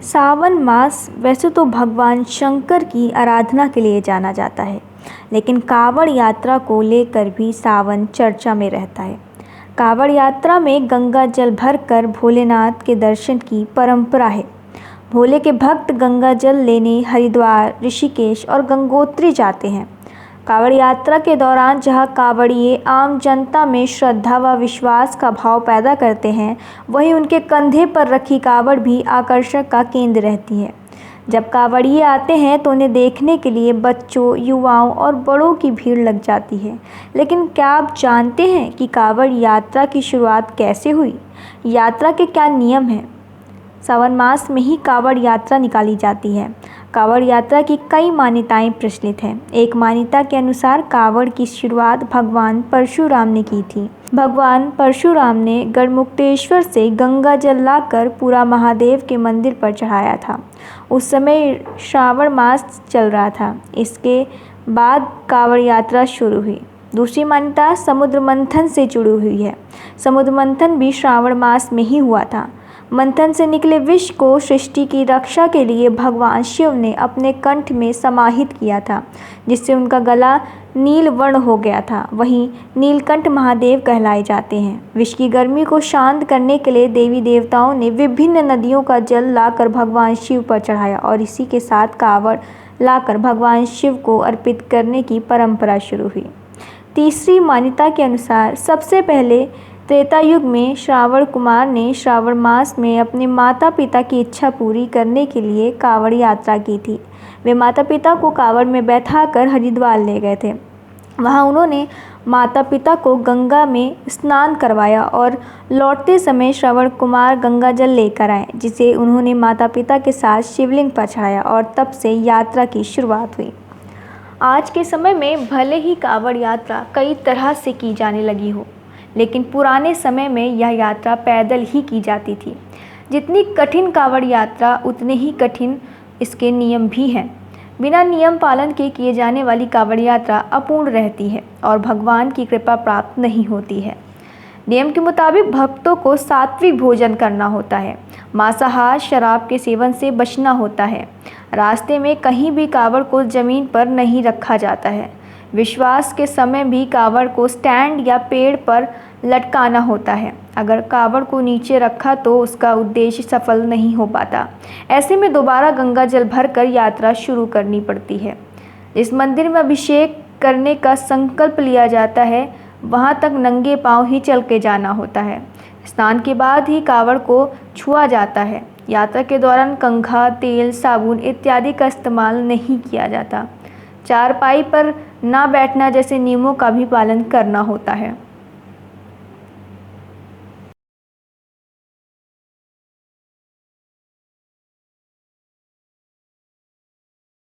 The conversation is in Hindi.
सावन मास वैसे तो भगवान शंकर की आराधना के लिए जाना जाता है, लेकिन कावड़ यात्रा को लेकर भी सावन चर्चा में रहता है। कावड़ यात्रा में गंगा जल भरकर भोलेनाथ के दर्शन की परंपरा है। भोले के भक्त गंगा जल लेने हरिद्वार, ऋषिकेश और गंगोत्री जाते हैं। कावड़ यात्रा के दौरान जहां कावड़िए आम जनता में श्रद्धा व विश्वास का भाव पैदा करते हैं, वहीं उनके कंधे पर रखी कावड़ भी आकर्षण का केंद्र रहती है। जब कावड़िए आते हैं तो उन्हें देखने के लिए बच्चों, युवाओं और बड़ों की भीड़ लग जाती है। लेकिन क्या आप जानते हैं कि कावड़ यात्रा की शुरुआत कैसे हुई? यात्रा के क्या नियम हैं? सावन मास में ही कावड़ यात्रा निकाली जाती है। कावड़ यात्रा की कई मान्यताएं प्रचलित हैं। एक मान्यता के अनुसार कावड़ की शुरुआत भगवान परशुराम ने की थी। भगवान परशुराम ने गढ़मुक्तेश्वर से गंगा जल लाकर पूरा महादेव के मंदिर पर चढ़ाया था। उस समय श्रावण मास चल रहा था। इसके बाद कावड़ यात्रा शुरू हुई। दूसरी मान्यता समुद्र मंथन से जुड़ी हुई है। समुद्र मंथन भी श्रावण मास में ही हुआ था। मंथन से निकले विष को सृष्टि की रक्षा के लिए भगवान शिव ने अपने कंठ में समाहित किया था, जिससे उनका गला नील वर्ण हो गया था। वहीं नीलकंठ महादेव कहलाए जाते हैं। विष की गर्मी को शांत करने के लिए देवी देवताओं ने विभिन्न नदियों का जल लाकर भगवान शिव पर चढ़ाया और इसी के साथ कावड़ लाकर भगवान शिव को अर्पित करने की परंपरा शुरू हुई। तीसरी मान्यता के अनुसार सबसे पहले त्रेता युग में श्रावण कुमार ने श्रावण मास में अपने माता पिता की इच्छा पूरी करने के लिए कावड़ यात्रा की थी। वे माता पिता को कावड़ में बैठाकर हरिद्वार ले गए थे। वहां उन्होंने माता पिता को गंगा में स्नान करवाया और लौटते समय श्रावण कुमार गंगा जल लेकर आए, जिसे उन्होंने माता पिता के साथ शिवलिंग पर चढ़ाया और तब से यात्रा की शुरुआत हुई। आज के समय में भले ही कावड़ यात्रा कई तरह से की जाने लगी हो, लेकिन पुराने समय में यह यात्रा पैदल ही की जाती थी। जितनी कठिन कावड़ यात्रा, उतने ही कठिन इसके नियम भी हैं। बिना नियम पालन के किए जाने वाली कावड़ यात्रा अपूर्ण रहती है और भगवान की कृपा प्राप्त नहीं होती है। नियम के मुताबिक भक्तों को सात्विक भोजन करना होता है। मांसाहार, शराब के सेवन से बचना होता है। रास्ते में कहीं भी कावड़ को जमीन पर नहीं रखा जाता है। विश्वास के समय भी कावड़ को स्टैंड या पेड़ पर लटकाना होता है। अगर कावड़ को नीचे रखा तो उसका उद्देश्य सफल नहीं हो पाता। ऐसे में दोबारा गंगा जल भरकर यात्रा शुरू करनी पड़ती है। इस मंदिर में अभिषेक करने का संकल्प लिया जाता है, वहाँ तक नंगे पांव ही चल के जाना होता है। स्नान के बाद ही कावड़ को छुआ जाता है। यात्रा के दौरान कंघा, तेल, साबुन इत्यादि का इस्तेमाल नहीं किया जाता। चारपाई पर ना बैठना जैसे नियमों का भी पालन करना होता है।